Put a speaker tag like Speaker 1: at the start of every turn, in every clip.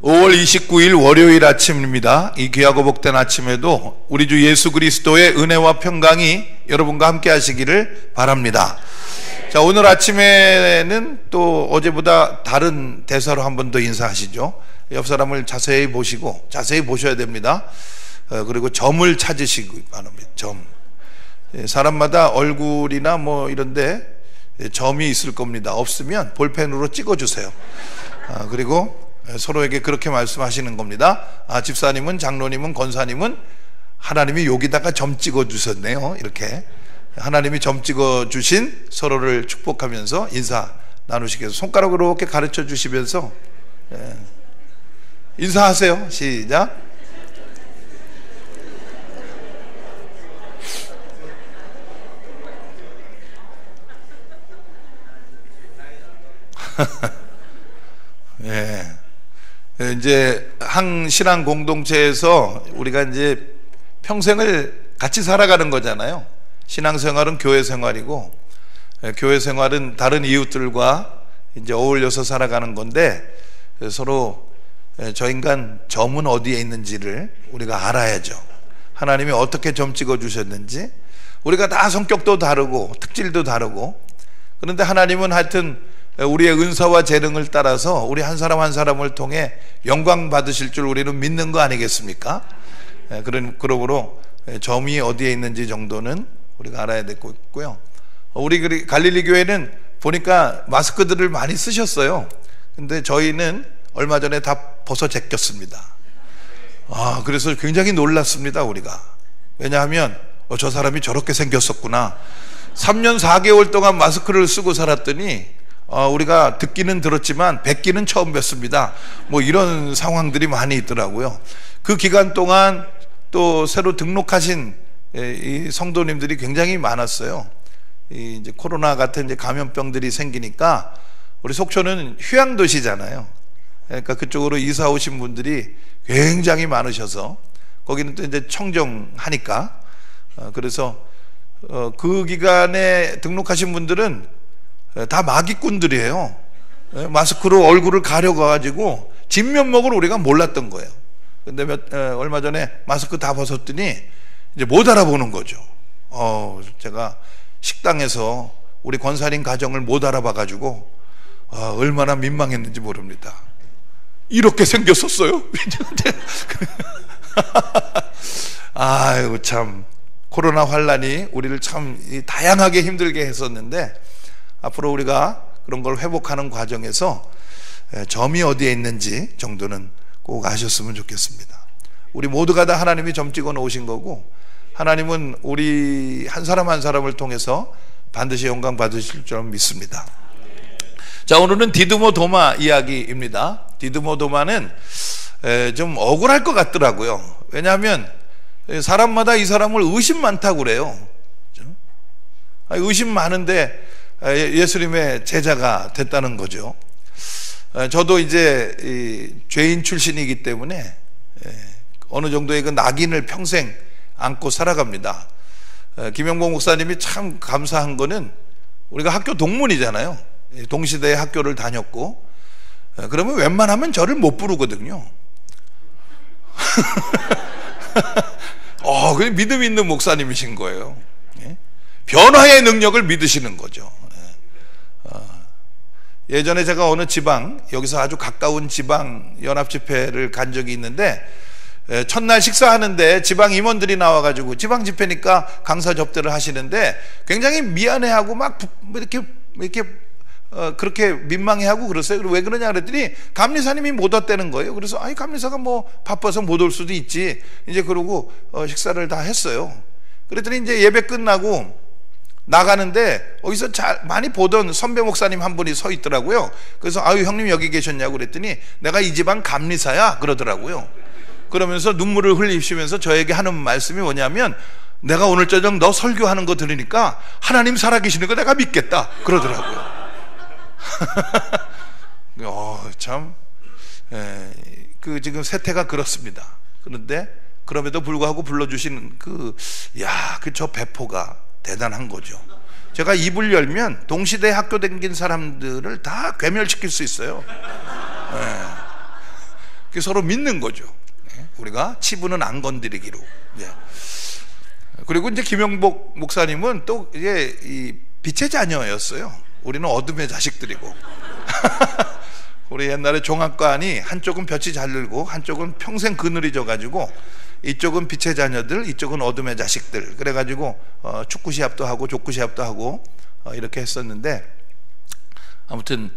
Speaker 1: 5월 29일 월요일 아침입니다. 이 귀하고 복된 아침에도 우리 주 예수 그리스도의 은혜와 평강이 여러분과 함께 하시기를 바랍니다. 자, 오늘 아침에는 또 어제보다 다른 대사로 한 번 더 인사하시죠. 옆 사람을 자세히 보시고, 자세히 보셔야 됩니다. 그리고 점을 찾으시기 바랍니다. 점. 사람마다 얼굴이나 뭐 이런데 점이 있을 겁니다. 없으면 볼펜으로 찍어주세요. 그리고 서로에게 그렇게 말씀하시는 겁니다. 집사님은, 장로님은, 권사님은 하나님이 여기다가 점 찍어 주셨네요. 이렇게 하나님이 점 찍어 주신 서로를 축복하면서 인사 나누시기 위해서 손가락으로 이렇게 가르쳐 주시면서 인사하세요. 시작. 예. 이제 한 신앙 공동체에서 우리가 이제 평생을 같이 살아가는 거잖아요. 신앙생활은 교회 생활이고, 교회 생활은 다른 이웃들과 이제 어울려서 살아가는 건데, 서로 저 인간 점은 어디에 있는지를 우리가 알아야죠. 하나님이 어떻게 점 찍어 주셨는지. 우리가 다 성격도 다르고 특질도 다르고, 그런데 하나님은 하여튼 우리의 은사와 재능을 따라서 우리 한 사람 한 사람을 통해 영광 받으실 줄 우리는 믿는 거 아니겠습니까? 그러므로 점이 어디에 있는지 정도는 우리가 알아야 되고 있고요. 우리 갈릴리 교회는 보니까 마스크들을 많이 쓰셨어요. 근데 저희는 얼마 전에 다 벗어 제꼈습니다. 그래서 굉장히 놀랐습니다, 우리가. 왜냐하면 저 사람이 저렇게 생겼었구나. 3년 4개월 동안 마스크를 쓰고 살았더니 우리가 듣기는 들었지만 뵙기는 처음 뵙습니다. 뭐 이런 상황들이 많이 있더라고요. 그 기간 동안 또 새로 등록하신 이 성도님들이 굉장히 많았어요. 이제 코로나 같은 이제 감염병들이 생기니까 우리 속초는 휴양도시잖아요. 그러니까 그쪽으로 이사 오신 분들이 굉장히 많으셔서 거기는 또 이제 청정하니까 그래서 그 기간에 등록하신 분들은 다 마기꾼들이에요. 마스크로 얼굴을 가려가지고 진면목을 우리가 몰랐던 거예요. 근데 얼마 전에 마스크 다 벗었더니 이제 못 알아보는 거죠. 제가 식당에서 우리 권사님 가정을 못 알아봐가지고 얼마나 민망했는지 모릅니다. 이렇게 생겼었어요. 아이고 참, 코로나 환란이 우리를 참 다양하게 힘들게 했었는데, 앞으로 우리가 그런 걸 회복하는 과정에서 점이 어디에 있는지 정도는 꼭 아셨으면 좋겠습니다. 우리 모두가 다 하나님이 점 찍어 놓으신 거고, 하나님은 우리 한 사람 한 사람을 통해서 반드시 영광 받으실 줄 믿습니다. 자, 오늘은 디드모 도마 이야기입니다. 디드모 도마는 좀 억울할 것 같더라고요. 왜냐하면 사람마다 이 사람을 의심 많다고 그래요. 의심 많은데 예수님의 제자가 됐다는 거죠. 저도 이제 죄인 출신이기 때문에 어느 정도의 그 낙인을 평생 안고 살아갑니다. 김영봉 목사님이 참 감사한 거는 우리가 학교 동문이잖아요. 동시대에 학교를 다녔고, 그러면 웬만하면 저를 못 부르거든요. 그냥 믿음 있는 목사님이신 거예요. 변화의 능력을 믿으시는 거죠. 예전에 제가 어느 지방, 여기서 아주 가까운 지방 연합집회를 간 적이 있는데, 첫날 식사하는데 지방 임원들이 나와가지고, 지방 집회니까 강사 접대를 하시는데 굉장히 미안해하고 막 이렇게 그렇게 민망해하고 그러세요. 왜 그러냐 그랬더니 감리사님이 못 왔다는 거예요. 그래서 감리사가 뭐 바빠서 못 올 수도 있지, 이제 그러고 식사를 다 했어요. 그랬더니 이제 예배 끝나고 나가는데 어디서 많이 보던 선배 목사님 한 분이 서 있더라고요. 그래서 형님 여기 계셨냐고 그랬더니 내가 이 집안 감리사야 그러더라고요. 그러면서 눈물을 흘리시면서 저에게 하는 말씀이 뭐냐면, 내가 오늘 저녁 너 설교하는 거 들으니까 하나님 살아계시는 거 내가 믿겠다 그러더라고요. 참, 지금 세태가 그렇습니다. 그런데 그럼에도 불구하고 불러주신 저 배포가 대단한 거죠. 제가 입을 열면 동시대 학교 다닌 사람들을 다 괴멸시킬 수 있어요. 서로 믿는 거죠. 우리가 치부는 안 건드리기로. 그리고 이제 김영복 목사님은 또 이제 이 빛의 자녀였어요. 우리는 어둠의 자식들이고. 우리 옛날에 종합관이 한쪽은 볕이 잘 들고 한쪽은 평생 그늘이 져가지고 이쪽은 빛의 자녀들, 이쪽은 어둠의 자식들. 그래가지고 축구 시합도 하고 족구 시합도 하고 이렇게 했었는데, 아무튼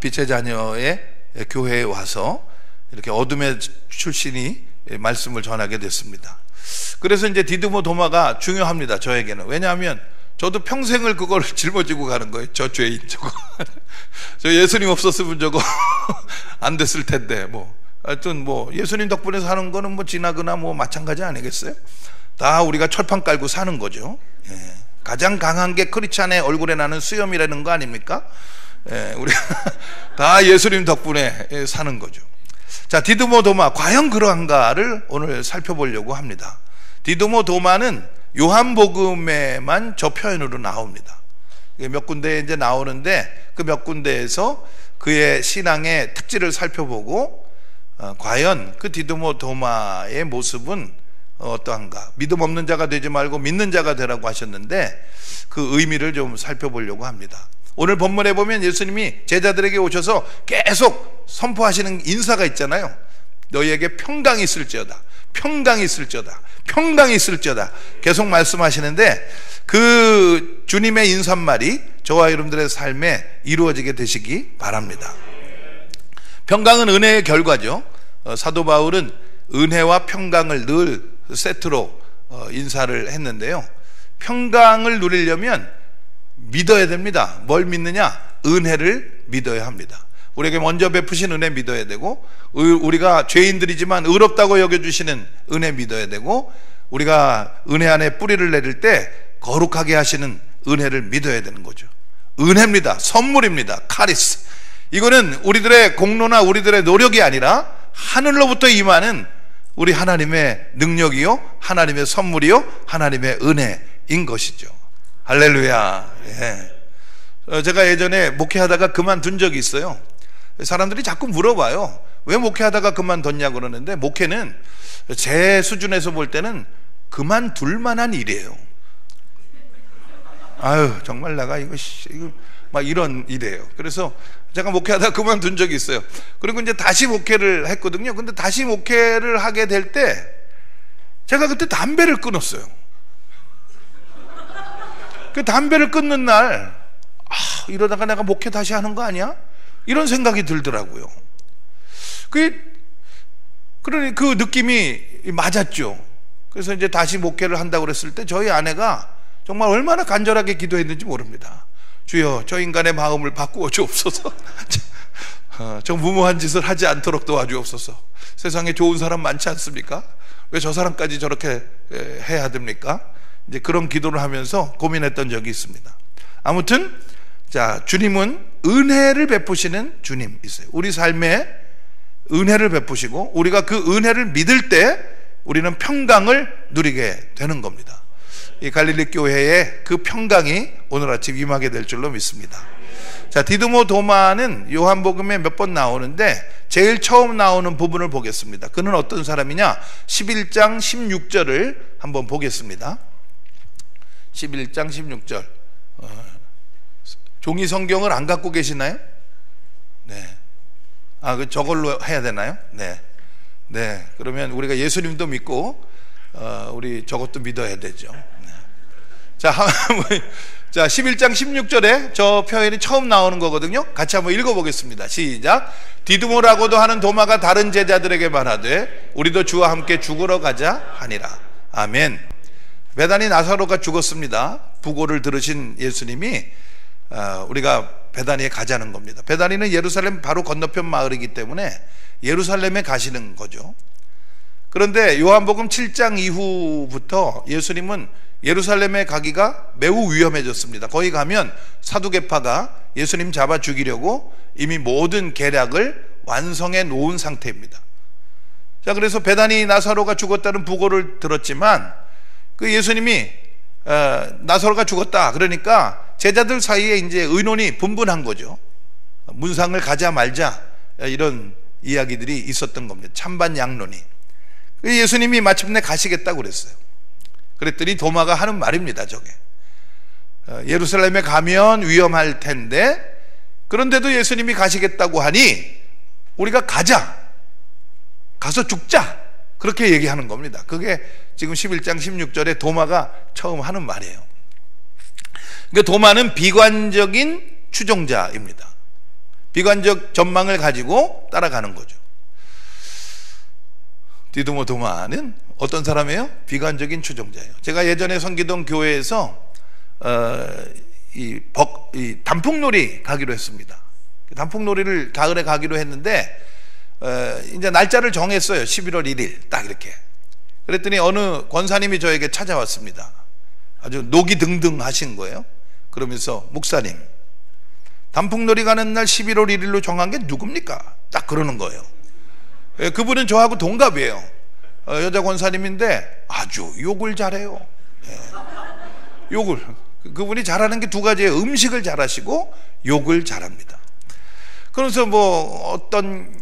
Speaker 1: 빛의 자녀의 교회에 와서 이렇게 어둠의 출신이 말씀을 전하게 됐습니다. 그래서 이제 디두모 도마가 중요합니다, 저에게는. 왜냐하면 저도 평생을 그걸 짊어지고 가는 거예요. 저 죄인 저거. 저 예수님 없었으면 저거 안 됐을 텐데. 하여튼 예수님 덕분에 사는 거는 지나거나 마찬가지 아니겠어요? 다 우리가 철판 깔고 사는 거죠. 가장 강한 게 크리스찬의 얼굴에 나는 수염이라는 거 아닙니까? 우리가 다 예수님 덕분에 사는 거죠. 자, 디두모 도마, 과연 그러한가를 오늘 살펴보려고 합니다. 디두모 도마는 요한복음에만 저 표현으로 나옵니다. 몇 군데 이제 나오는데, 그 몇 군데에서 그의 신앙의 특질을 살펴보고 과연 그 디두모 도마의 모습은 어떠한가. 믿음 없는 자가 되지 말고 믿는 자가 되라고 하셨는데, 그 의미를 좀 살펴보려고 합니다. 오늘 본문에 보면 예수님이 제자들에게 오셔서 계속 선포하시는 인사가 있잖아요. 너희에게 평강이 있을지어다, 평강이 있을지어다, 평강이 있을지어다 계속 말씀하시는데, 그 주님의 인사말이 저와 여러분들의 삶에 이루어지게 되시기 바랍니다. 평강은 은혜의 결과죠. 사도 바울은 은혜와 평강을 늘 세트로 인사를 했는데요. 평강을 누리려면 믿어야 됩니다. 뭘 믿느냐? 은혜를 믿어야 합니다. 우리에게 먼저 베푸신 은혜 믿어야 되고, 우리가 죄인들이지만 의롭다고 여겨주시는 은혜 믿어야 되고, 우리가 은혜 안에 뿌리를 내릴 때 거룩하게 하시는 은혜를 믿어야 되는 거죠. 은혜입니다. 선물입니다. 카리스. 이거는 우리들의 공로나 우리들의 노력이 아니라 하늘로부터 임하는 우리 하나님의 능력이요, 하나님의 선물이요, 하나님의 은혜인 것이죠. 할렐루야. 제가 예전에 목회하다가 그만둔 적이 있어요. 사람들이 자꾸 물어봐요. 왜 목회하다가 그만뒀냐고 그러는데, 목회는 제 수준에서 볼 때는 그만둘 만한 일이에요. 아유, 정말 내가 이거 막 이런 일이에요. 그래서 제가 목회하다가 그만둔 적이 있어요. 그리고 이제 다시 목회를 했거든요. 근데 다시 목회를 하게 될 때 제가 그때 담배를 끊었어요. 그 담배를 끊는 날, 이러다가 내가 목회 다시 하는 거 아니야? 이런 생각이 들더라고요. 그러니 그 느낌이 맞았죠. 그래서 이제 다시 목회를 한다고 그랬을 때 저희 아내가 정말 얼마나 간절하게 기도했는지 모릅니다. 주여, 저 인간의 마음을 바꾸어 주옵소서. 저 무모한 짓을 하지 않도록 도와주옵소서. 세상에 좋은 사람 많지 않습니까? 왜 저 사람까지 저렇게 해야 됩니까? 이제 그런 기도를 하면서 고민했던 적이 있습니다. 아무튼 자, 주님은 은혜를 베푸시는 주님이세요. 우리 삶에 은혜를 베푸시고, 우리가 그 은혜를 믿을 때 우리는 평강을 누리게 되는 겁니다. 이 갈릴리 교회에 그 평강이 오늘 아침 임하게 될 줄로 믿습니다. 자, 디두모 도마는 요한복음에 몇 번 나오는데 제일 처음 나오는 부분을 보겠습니다. 그는 어떤 사람이냐? 11장 16절을 한번 보겠습니다. 11장 16절. 종이 성경을 안 갖고 계시나요? 네. 저걸로 해야 되나요? 네. 네. 그러면 우리가 예수님도 믿고, 우리 저것도 믿어야 되죠. 네. 자, 11장 16절에 저 표현이 처음 나오는 거거든요. 같이 한번 읽어보겠습니다. 시작. 디두모라고도 하는 도마가 다른 제자들에게 말하되 우리도 주와 함께 죽으러 가자 하니라. 아멘. 베다니 나사로가 죽었습니다. 부고를 들으신 예수님이 우리가 베다니에 가자는 겁니다. 베다니는 예루살렘 바로 건너편 마을이기 때문에 예루살렘에 가시는 거죠. 그런데 요한복음 7장 이후부터 예수님은 예루살렘에 가기가 매우 위험해졌습니다. 거기 가면 사두개파가 예수님 잡아 죽이려고 이미 모든 계략을 완성해 놓은 상태입니다. 자, 그래서 베다니 나사로가 죽었다는 부고를 들었지만 그 예수님이 나사로가 죽었다 그러니까 제자들 사이에 이제 의논이 분분한 거죠. 문상을 가자 말자 이런 이야기들이 있었던 겁니다. 찬반 양론이. 예수님이 마침내 가시겠다고 그랬어요. 그랬더니 도마가 하는 말입니다. 저게 예루살렘에 가면 위험할 텐데, 그런데도 예수님이 가시겠다고 하니 우리가 가서 죽자, 그렇게 얘기하는 겁니다. 그게 지금 11장 16절에 도마가 처음 하는 말이에요. 그러니까 도마는 비관적인 추종자입니다. 비관적 전망을 가지고 따라가는 거죠. 디두모 도마는 어떤 사람이에요? 비관적인 추종자예요. 제가 예전에 섬기던 교회에서 이 단풍놀이 가기로 했습니다. 단풍놀이를 가을에 가기로 했는데 이제 날짜를 정했어요. 11월 1일 딱 이렇게. 그랬더니 어느 권사님이 저에게 찾아왔습니다. 아주 녹이 등등 하신 거예요. 그러면서 목사님, 단풍놀이 가는 날 11월 1일로 정한 게 누굽니까? 딱 그러는 거예요. 그분은 저하고 동갑이에요. 여자 권사님인데 아주 욕을 잘해요. 욕을. 그분이 잘하는 게 두 가지예요. 음식을 잘하시고 욕을 잘합니다. 그래서 뭐 어떤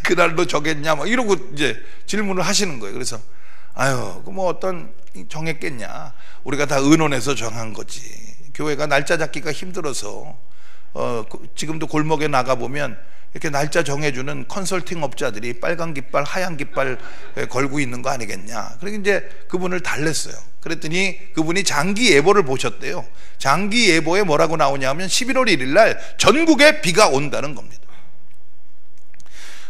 Speaker 1: 그날로 정했냐 뭐 이러고 이제 질문을 하시는 거예요. 그래서 아유, 그 뭐 어떤 정했겠냐, 우리가 다 의논해서 정한 거지. 교회가 날짜 잡기가 힘들어서 지금도 골목에 나가보면 이렇게 날짜 정해주는 컨설팅 업자들이 빨간 깃발 하얀 깃발 걸고 있는 거 아니겠냐. 그래서 이제 그분을 달랬어요. 그랬더니 그분이 장기 예보를 보셨대요. 장기 예보에 뭐라고 나오냐면 11월 1일 날 전국에 비가 온다는 겁니다.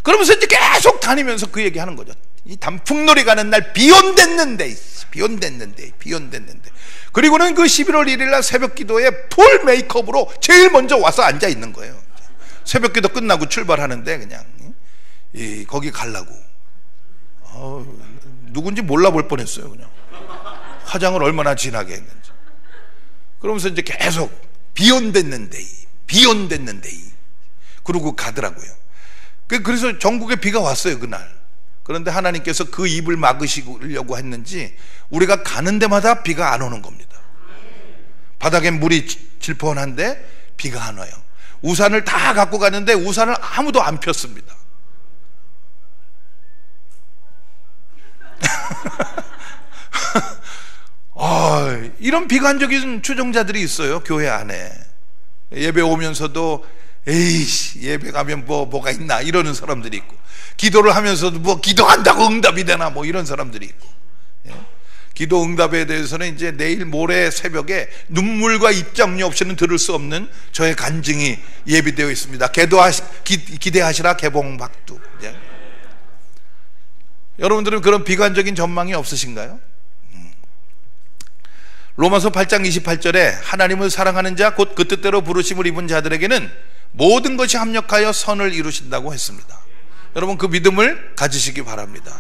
Speaker 1: 그러면서 이제 계속 다니면서 그 얘기 하는 거죠. 이 단풍놀이 가는 날 비온댔는데, 그리고는 그 11월 1일 날 새벽 기도에 풀 메이크업으로 제일 먼저 와서 앉아 있는 거예요. 새벽 기도 끝나고 출발하는데 그냥 거기 가려고 누군지 몰라볼 뻔했어요. 그냥 화장을 얼마나 진하게 했는지. 그러면서 이제 계속 비온댔는데 그러고 가더라고요. 그래서 전국에 비가 왔어요, 그날. 그런데 하나님께서 그 입을 막으시려고 했는지 우리가 가는 데마다 비가 안 오는 겁니다. 바닥에 물이 질펀한데 비가 안 와요. 우산을 다 갖고 갔는데 우산을 아무도 안 폈습니다. 이런 비관적인 추종자들이 있어요, 교회 안에. 예배 오면서도 에이씨, 예배 가면 뭐가 있나 이러는 사람들이 있고, 기도를 하면서도 뭐 기도한다고 응답이 되나 뭐 이런 사람들이 있고. 기도 응답에 대해서는 이제 내일 모레 새벽에 눈물과 입장료 없이는 들을 수 없는 저의 간증이 예비되어 있습니다. 기대하시라 개봉박두. 여러분들은 그런 비관적인 전망이 없으신가요? 로마서 8장 28절에 하나님을 사랑하는 자 곧 그 뜻대로 부르심을 입은 자들에게는 모든 것이 합력하여 선을 이루신다고 했습니다. 여러분 그 믿음을 가지시기 바랍니다.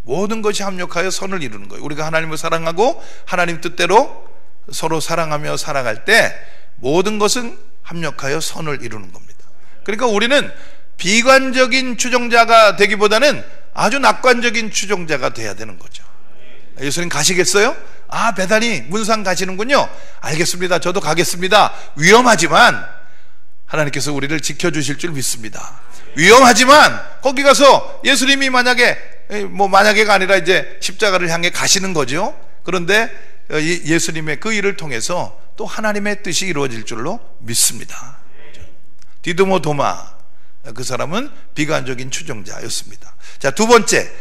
Speaker 1: 모든 것이 합력하여 선을 이루는 거예요. 우리가 하나님을 사랑하고 하나님 뜻대로 서로 사랑하며 살아갈 때 모든 것은 합력하여 선을 이루는 겁니다. 그러니까 우리는 비관적인 추종자가 되기보다는 아주 낙관적인 추종자가 돼야 되는 거죠. 예수님 가시겠어요? 아, 베다니 문상 가시는군요. 알겠습니다. 저도 가겠습니다. 위험하지만 하나님께서 우리를 지켜주실 줄 믿습니다. 위험하지만 거기 가서 예수님이 만약에가 아니라 이제 십자가를 향해 가시는 거죠. 그런데 예수님의 그 일을 통해서 또 하나님의 뜻이 이루어질 줄로 믿습니다. 디두모 도마, 그 사람은 비관적인 추종자였습니다. 자, 두 번째는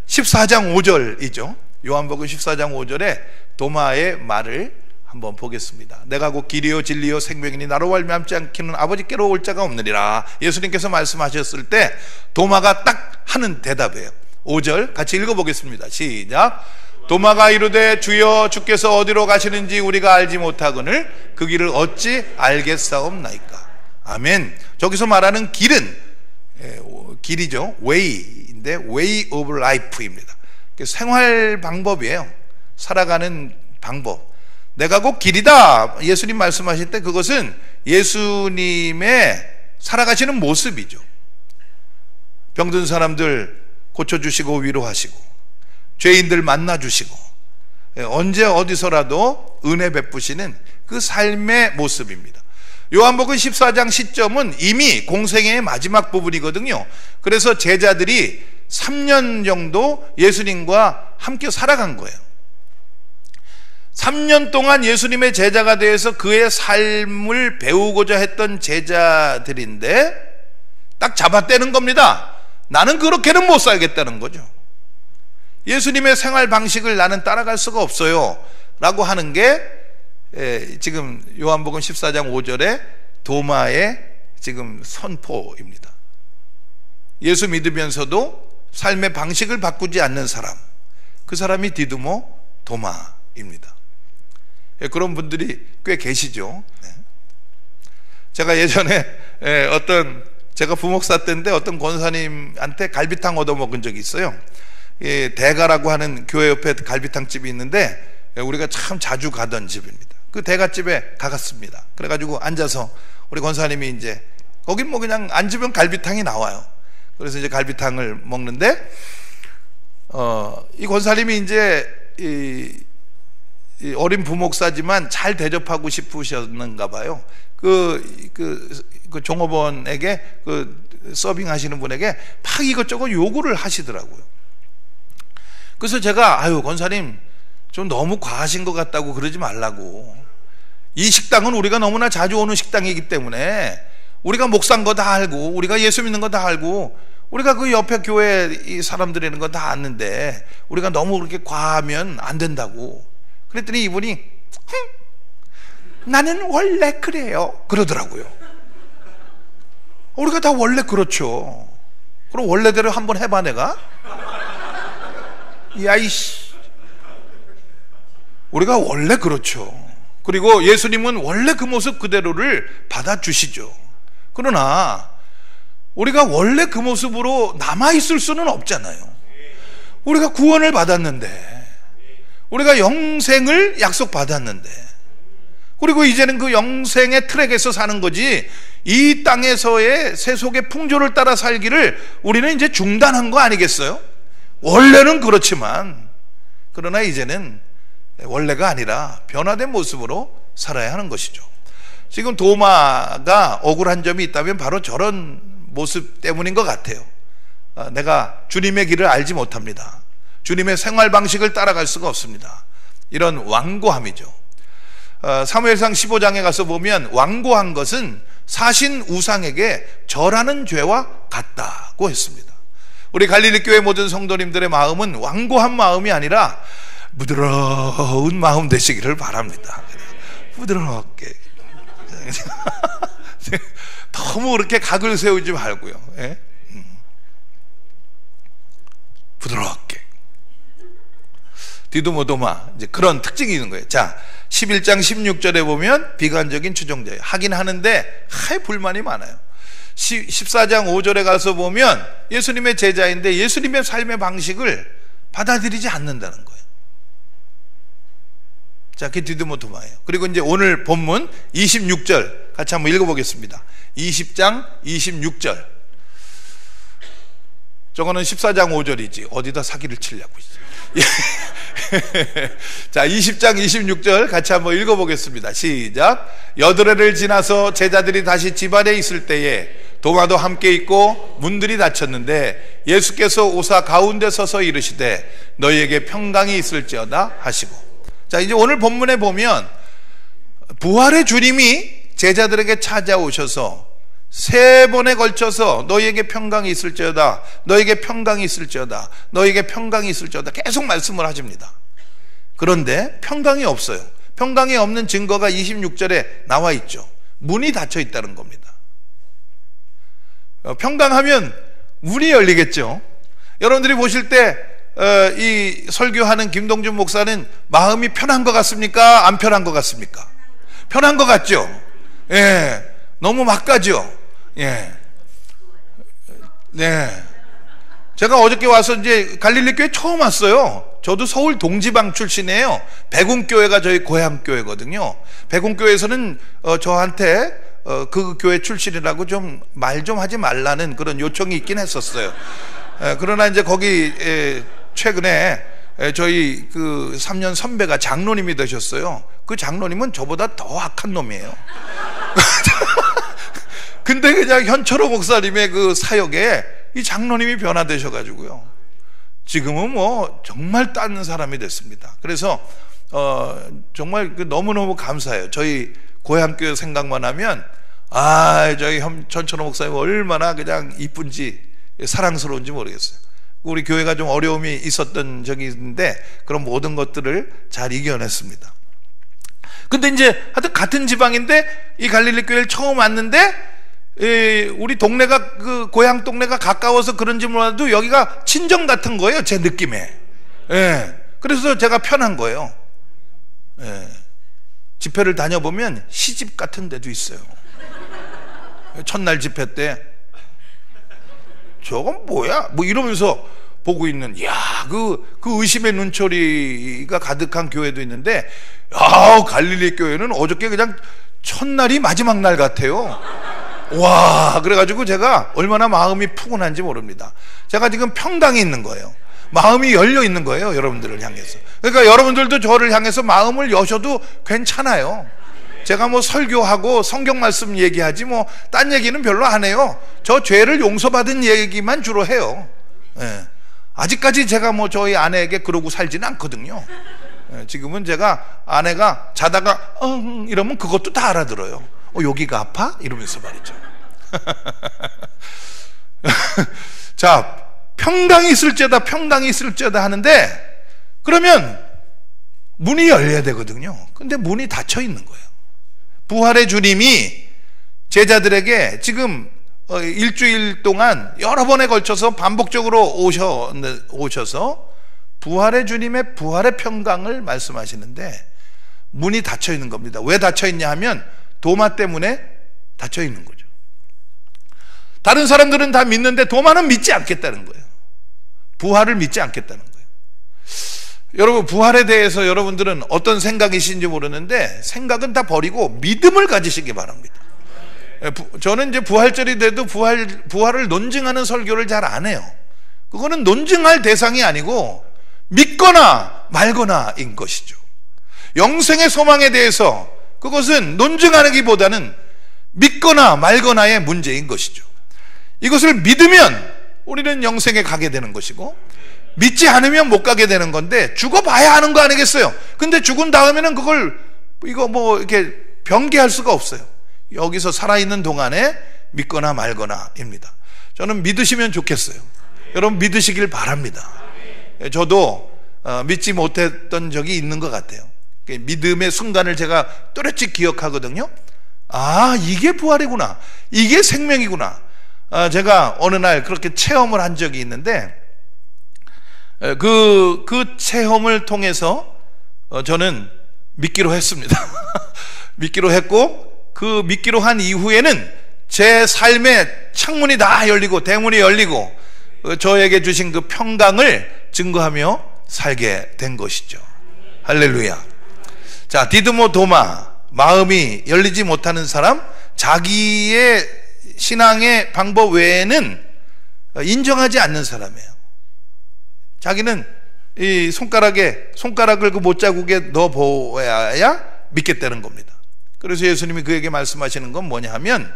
Speaker 1: 14장 5절이죠. 요한복음 14장 5절에 도마의 말을 한번 보겠습니다. 내가 곧 길이요 진리요 생명이니 나로 말미암지 않기는 아버지께로 올 자가 없느니라. 예수님께서 말씀하셨을 때 도마가 딱 하는 대답이에요. 5절 같이 읽어보겠습니다. 시작. 도마가 이르되 주여 주께서 어디로 가시는지 우리가 알지 못하거늘 그 길을 어찌 알겠사옵나이까. 아멘. 저기서 말하는 길은 길이죠. way인데 way of life입니다. 생활 방법이에요. 살아가는 방법. 내가 곧 길이다. 예수님 말씀하실 때 그것은 예수님의 살아가시는 모습이죠. 병든 사람들 고쳐주시고 위로하시고 죄인들 만나주시고 언제 어디서라도 은혜 베푸시는 그 삶의 모습입니다. 요한복음 14장 시점은 이미 공생애의 마지막 부분이거든요. 그래서 제자들이 3년 정도 예수님과 함께 살아간 거예요. 3년 동안 예수님의 제자가 되어서 그의 삶을 배우고자 했던 제자들인데 딱 잡아떼는 겁니다. 나는 그렇게는 못 살겠다는 거죠. 예수님의 생활 방식을 나는 따라갈 수가 없어요 라고 하는 게 지금 요한복음 14장 5절에 도마의 지금 선포입니다. 예수 믿으면서도 삶의 방식을 바꾸지 않는 사람, 그 사람이 디두모 도마입니다. 그런 분들이 꽤 계시죠. 제가 예전에 제가 부목사 때인데 어떤 권사님한테 갈비탕 얻어먹은 적이 있어요. 대가라고 하는 교회 옆에 갈비탕 집이 있는데 우리가 참 자주 가던 집입니다. 그 대가집에 가갔습니다. 그래가지고 앉아서 우리 권사님이 이제 거긴 뭐 그냥 앉으면 갈비탕이 나와요. 그래서 이제 갈비탕을 먹는데 이 권사님이 이제 이 어린 부목사지만 잘 대접하고 싶으셨는가 봐요. 그 종업원에게 서빙 하시는 분에게 막 이것저것 요구를 하시더라고요. 그래서 제가 권사님 좀 너무 과하신 것 같다고 그러지 말라고. 이 식당은 우리가 너무나 자주 오는 식당이기 때문에 우리가 목사인 거 다 알고 우리가 예수 믿는 거 다 알고 우리가 그 옆에 교회 이 사람들이 있는 거 다 아는데 우리가 너무 그렇게 과하면 안 된다고. 그랬더니 이분이 나는 원래 그래요 그러더라고요. 우리가 다 원래 그렇죠. 그럼 원래대로 한번 해봐. 내가 야이씨, 우리가 원래 그렇죠. 그리고 예수님은 원래 그 모습 그대로를 받아주시죠. 그러나 우리가 원래 그 모습으로 남아있을 수는 없잖아요. 우리가 구원을 받았는데, 우리가 영생을 약속받았는데, 그리고 이제는 그 영생의 트랙에서 사는 거지, 이 땅에서의 세속의 풍조를 따라 살기를 우리는 이제 중단한 거 아니겠어요? 원래는 그렇지만, 그러나 이제는 원래가 아니라 변화된 모습으로 살아야 하는 것이죠. 지금 도마가 억울한 점이 있다면 바로 저런 모습 때문인 것 같아요. 내가 주님의 길을 알지 못합니다. 주님의 생활 방식을 따라갈 수가 없습니다. 이런 완고함이죠. 사무엘상 15장에 가서 보면 완고한 것은 사신 우상에게 절하는 죄와 같다고 했습니다. 우리 갈릴리 교회 모든 성도님들의 마음은 완고한 마음이 아니라 부드러운 마음 되시기를 바랍니다. 부드럽게 너무 그렇게 각을 세우지 말고요. 예? 부드럽게 디두모 도마, 이제 그런 특징이 있는 거예요. 자, 11장 16절에 보면 비관적인 추종자예요. 하긴 하는데 불만이 많아요. 14장 5절에 가서 보면 예수님의 제자인데 예수님의 삶의 방식을 받아들이지 않는다는 거예요. 자, 그게 디두모 도마예요. 그리고 이제 오늘 본문 26절 같이 한번 읽어보겠습니다. 20장 26절. 저거는 14장 5절이지 어디다 사기를 치려고 자, 20장 26절 같이 한번 읽어보겠습니다. 시작. 여드레를 지나서 제자들이 다시 집 안에 있을 때에 도마도 함께 있고 문들이 닫혔는데 예수께서 오사 가운데 서서 이르시되 너희에게 평강이 있을지어다 하시고. 자, 이제 오늘 본문에 보면 부활의 주님이 제자들에게 찾아오셔서 3번에 걸쳐서 너희에게 평강이 있을지어다, 너희에게 평강이 있을지어다, 너희에게 평강이 있을지어다 계속 말씀을 하십니다. 그런데 평강이 없어요. 평강이 없는 증거가 26절에 나와 있죠. 문이 닫혀 있다는 겁니다. 평강하면 문이 열리겠죠. 여러분들이 보실 때 이 설교하는 김동준 목사는 마음이 편한 것 같습니까? 안 편한 것 같습니까? 편한 것 같죠? 예, 너무 막 가죠? 예. 네. 제가 어저께 와서 이제 갈릴리 교회 처음 왔어요. 저도 서울 동지방 출신이에요. 백운교회가 저희 고향교회거든요. 백운교회에서는 저한테 그 교회 출신이라고 좀 말 좀 하지 말라는 그런 요청이 있긴 했었어요. 그러나 이제 거기 최근에 저희 그 3년 선배가 장로님이 되셨어요. 그 장로님은 저보다 더 악한 놈이에요. 근데 그냥 현철호 목사님의 그 사역에 이 장로님이 변화되셔가지고요, 지금은 뭐 정말 딴 사람이 됐습니다. 그래서 정말 너무너무 감사해요. 저희 고향교회 생각만 하면 저희 전천호 목사님 얼마나 그냥 이쁜지 사랑스러운지 모르겠어요. 우리 교회가 좀 어려움이 있었던 적이 있는데 그런 모든 것들을 잘 이겨냈습니다. 근데 이제 하여튼 같은 지방인데 이 갈릴리 교회를 처음 왔는데 우리 동네가 그 고향 동네가 가까워서 그런지 몰라도 여기가 친정 같은 거예요, 제 느낌에. 그래서 제가 편한 거예요. 집회를 다녀보면 시집 같은 데도 있어요. 첫날 집회 때 저건 뭐야? 뭐 이러면서 보고 있는, 그 의심의 눈초리가 가득한 교회도 있는데, 갈릴리 교회는 어저께 그냥 첫날이 마지막 날 같아요. 와, 그래가지고 제가 얼마나 마음이 푸근한지 모릅니다. 제가 지금 평당에 있는 거예요. 마음이 열려 있는 거예요, 여러분들을 향해서. 그러니까 여러분들도 저를 향해서 마음을 여셔도 괜찮아요. 제가 뭐 설교하고 성경 말씀 얘기하지 뭐 딴 얘기는 별로 안 해요. 저 죄를 용서받은 얘기만 주로 해요. 아직까지 제가 뭐 저희 아내에게 그러고 살지는 않거든요. 지금은 제가 아내가 자다가 이러면 그것도 다 알아들어요. 여기가 아파? 이러면서 말이죠. 자, 평당이 있을지어다, 평당이 있을지어다 하는데, 그러면 문이 열려야 되거든요. 근데 문이 닫혀 있는 거예요. 부활의 주님이 제자들에게 지금 일주일 동안 여러 번에 걸쳐서 반복적으로 오셔서 부활의 주님의 부활의 평강을 말씀하시는데 문이 닫혀 있는 겁니다. 왜 닫혀 있냐 하면 도마 때문에 닫혀 있는 거죠. 다른 사람들은 다 믿는데 도마는 믿지 않겠다는 거예요. 부활을 믿지 않겠다는 거예요. 여러분, 부활에 대해서 여러분들은 어떤 생각이신지 모르는데 생각은 다 버리고 믿음을 가지시기 바랍니다. 저는 이제 부활절이 돼도 부활을 논증하는 설교를 잘 안 해요. 그거는 논증할 대상이 아니고 믿거나 말거나인 것이죠. 영생의 소망에 대해서 그것은 논증하기보다는 믿거나 말거나의 문제인 것이죠. 이것을 믿으면 우리는 영생에 가게 되는 것이고, 믿지 않으면 못 가게 되는 건데, 죽어봐야 하는 거 아니겠어요? 근데 죽은 다음에는 그걸 이렇게 변개할 수가 없어요. 여기서 살아있는 동안에 믿거나 말거나입니다. 저는 믿으시면 좋겠어요. 여러분 믿으시길 바랍니다. 저도 믿지 못했던 적이 있는 것 같아요. 믿음의 순간을 제가 또렷이 기억하거든요. 이게 부활이구나, 이게 생명이구나. 제가 어느 날 그렇게 체험을 한 적이 있는데, 그 체험을 통해서 저는 믿기로 했습니다. 믿기로 했고, 그 믿기로 한 이후에는 제 삶의 창문이 다 열리고 대문이 열리고 저에게 주신 그 평강을 증거하며 살게 된 것이죠. 할렐루야. 자, 디드모 도마, 마음이 열리지 못하는 사람, 자기의 신앙의 방법 외에는 인정하지 않는 사람이에요. 자기는 이 손가락을 그 못자국에 넣어보아야 믿겠다는 겁니다. 그래서 예수님이 그에게 말씀하시는 건 뭐냐 하면,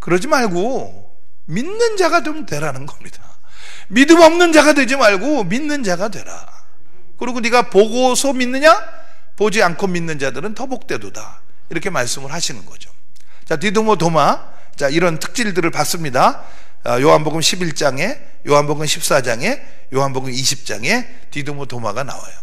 Speaker 1: 그러지 말고 믿는 자가 좀 되라는 겁니다. 믿음 없는 자가 되지 말고 믿는 자가 되라. 그리고 네가 보고서 믿느냐? 보지 않고 믿는 자들은 더 복되도다. 이렇게 말씀을 하시는 거죠. 자, 디드모 도마, 자, 이런 특질들을 봤습니다. 요한복음 11장에, 요한복음 14장에, 요한복음 20장에 디드모 도마가 나와요.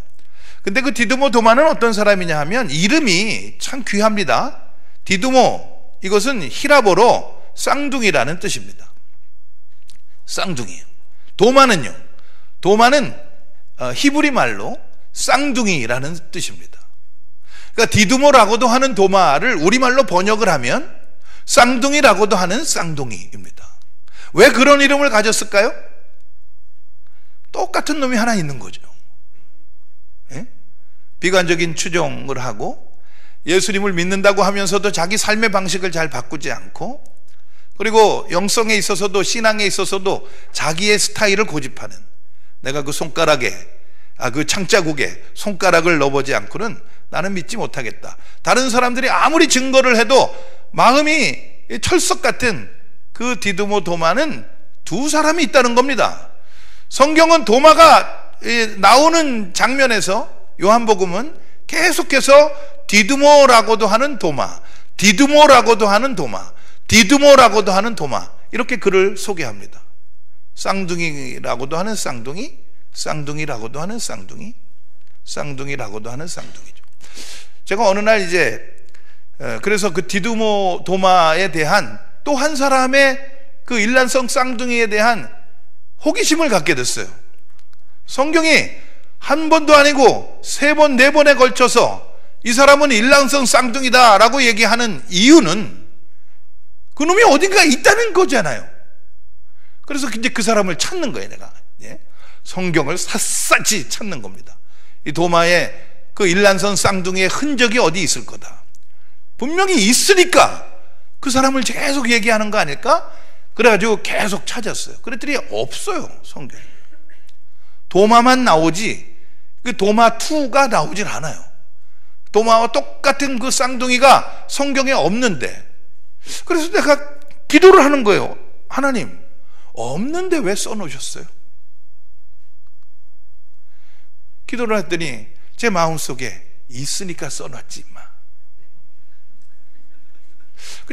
Speaker 1: 근데 그 디드모 도마는 어떤 사람이냐 하면 이름이 참 귀합니다. 디드모, 이것은 히라보로 쌍둥이라는 뜻입니다. 쌍둥이. 도마는요, 도마는 히브리 말로 쌍둥이라는 뜻입니다. 그러니까 디드모라고도 하는 도마를 우리말로 번역을 하면 쌍둥이라고도 하는 쌍둥이입니다. 왜 그런 이름을 가졌을까요? 똑같은 놈이 하나 있는 거죠. 예? 비관적인 추종을 하고 예수님을 믿는다고 하면서도 자기 삶의 방식을 잘 바꾸지 않고, 그리고 영성에 있어서도 신앙에 있어서도 자기의 스타일을 고집하는, 내가 그 손가락에 그 창자국에 손가락을 넣어보지 않고는 나는 믿지 못하겠다. 다른 사람들이 아무리 증거를 해도 마음이 철석 같은 그 디두모 도마는 두 사람이 있다는 겁니다. 성경은 도마가 나오는 장면에서 요한복음은 계속해서 디두모라고도 하는 도마, 디두모라고도 하는 도마, 디두모라고도 하는 도마, 이렇게 그를 소개합니다. 쌍둥이라고도 하는 쌍둥이, 쌍둥이라고도 하는 쌍둥이, 쌍둥이라고도 하는 쌍둥이죠. 제가 어느 날 그래서 그 디두모 도마에 대한 또 한 사람의 그 일란성 쌍둥이에 대한 호기심을 갖게 됐어요. 성경이 한 번도 아니고 세 번, 네 번에 걸쳐서 이 사람은 일란성 쌍둥이다 라고 얘기하는 이유는 그놈이 어딘가 있다는 거잖아요. 그래서 이제 그 사람을 찾는 거예요, 내가. 성경을 샅샅이 찾는 겁니다. 이 도마에 그 일란성 쌍둥이의 흔적이 어디 있을 거다. 분명히 있으니까 그 사람을 계속 얘기하는 거 아닐까? 그래가지고 계속 찾았어요. 그랬더니 없어요, 성경에. 도마만 나오지 그 도마2가 나오질 않아요. 도마와 똑같은 그 쌍둥이가 성경에 없는데, 그래서 내가 기도를 하는 거예요. 하나님, 없는데 왜 써놓으셨어요? 기도를 했더니 제 마음속에 있으니까 써놨지 마.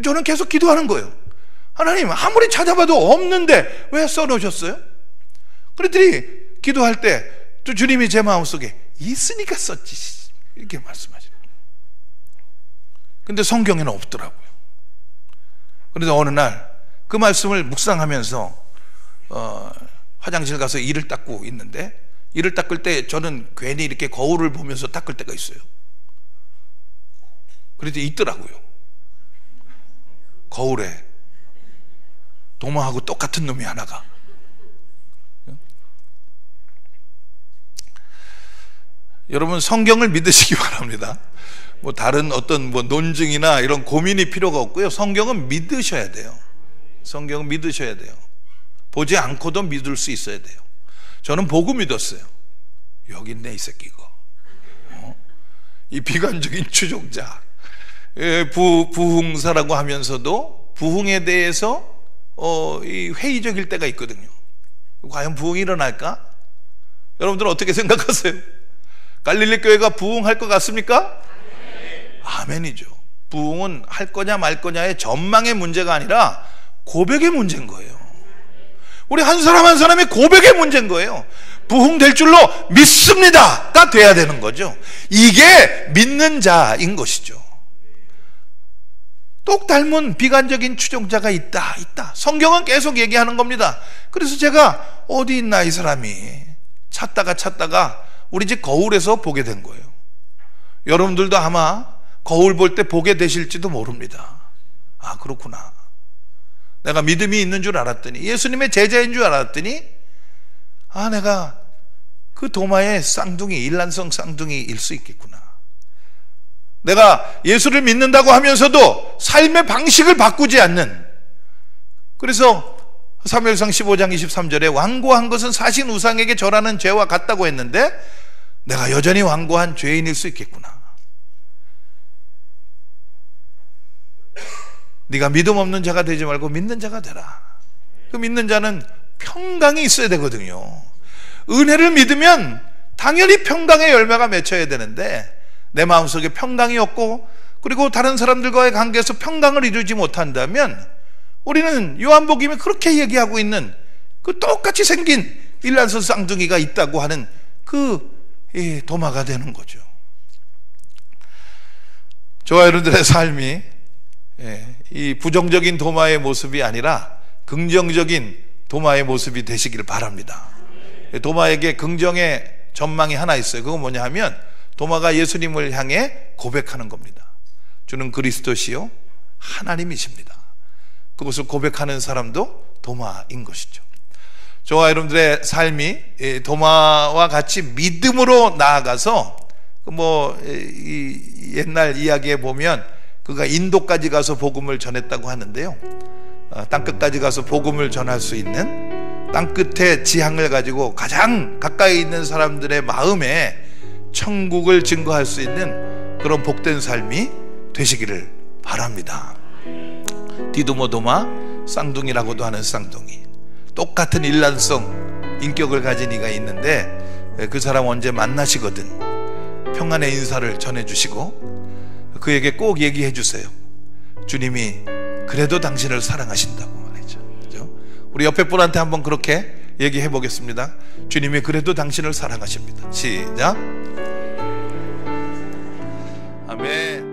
Speaker 1: 저는 계속 기도하는 거예요. 하나님, 아무리 찾아봐도 없는데 왜 써놓으셨어요? 그랬더니 기도할 때 또 주님이 제 마음속에 있으니까 썼지, 이렇게 말씀하시는 거예요. 근데 성경에는 없더라고요. 그래서 어느 날 그 말씀을 묵상하면서 화장실 가서 이를 닦고 있는데, 이를 닦을 때 저는 괜히 이렇게 거울을 보면서 닦을 때가 있어요. 그래도 있더라고요. 거울에 도마하고 똑같은 놈이 하나가. 여러분, 성경을 믿으시기 바랍니다. 뭐 다른 어떤 논증이나 이런 고민이 필요가 없고요. 성경은 믿으셔야 돼요. 성경은 믿으셔야 돼요. 보지 않고도 믿을 수 있어야 돼요. 저는 보고 믿었어요. 여기 있네, 이 새끼가. 이 비관적인 추종자, 부흥사라고 하면서도 부흥에 대해서 이 회의적일 때가 있거든요. 과연 부흥이 일어날까? 여러분들은 어떻게 생각하세요? 갈릴리 교회가 부흥할 것 같습니까? 아멘이죠. 부흥은 할 거냐 말 거냐의 전망의 문제가 아니라 고백의 문제인 거예요. 우리 한 사람 한 사람의 고백의 문제인 거예요. 부흥될 줄로 믿습니다가 돼야 되는 거죠. 이게 믿는 자인 것이죠. 똑 닮은 비관적인 추종자가 있다. 성경은 계속 얘기하는 겁니다. 그래서 제가 어디 있나 이 사람이 찾다가 우리 집 거울에서 보게 된 거예요. 여러분들도 아마 거울 볼 때 보게 되실지도 모릅니다. 아, 그렇구나. 내가 믿음이 있는 줄 알았더니, 예수님의 제자인 줄 알았더니, 아, 내가 그 도마의 쌍둥이, 일란성 쌍둥이일 수 있겠구나. 내가 예수를 믿는다고 하면서도 삶의 방식을 바꾸지 않는, 그래서 사무엘상 15장 23절에 완고한 것은 사신 우상에게 절하는 죄와 같다고 했는데 내가 여전히 완고한 죄인일 수 있겠구나. 네가 믿음 없는 자가 되지 말고 믿는 자가 되라. 그 믿는 자는 평강이 있어야 되거든요. 은혜를 믿으면 당연히 평강의 열매가 맺혀야 되는데 내 마음속에 평강이 없고, 그리고 다른 사람들과의 관계에서 평강을 이루지 못한다면 우리는 요한복음이 그렇게 얘기하고 있는 그 똑같이 생긴 일란성 쌍둥이가 있다고 하는 그 도마가 되는 거죠. 저와 여러분들의 삶이 이 부정적인 도마의 모습이 아니라 긍정적인 도마의 모습이 되시길 바랍니다. 도마에게 긍정의 전망이 하나 있어요. 그건 뭐냐 하면 도마가 예수님을 향해 고백하는 겁니다. 주는 그리스도시요 하나님이십니다. 그것을 고백하는 사람도 도마인 것이죠. 저와 여러분들의 삶이 도마와 같이 믿음으로 나아가서 이 옛날 이야기에 보면 그가 인도까지 가서 복음을 전했다고 하는데요, 땅끝까지 가서 복음을 전할 수 있는, 땅끝의 지향을 가지고 가장 가까이 있는 사람들의 마음에 천국을 증거할 수 있는 그런 복된 삶이 되시기를 바랍니다. 디두모도마 쌍둥이라고도 하는 쌍둥이, 똑같은 일란성 인격을 가진 이가 있는데 그 사람 언제 만나시거든 평안의 인사를 전해주시고 그에게 꼭 얘기해 주세요. 주님이 그래도 당신을 사랑하신다고 말이죠. 그죠? 우리 옆에 분한테 한번 그렇게 얘기해 보겠습니다. 주님이 그래도 당신을 사랑하십니다. 시작. 아멘.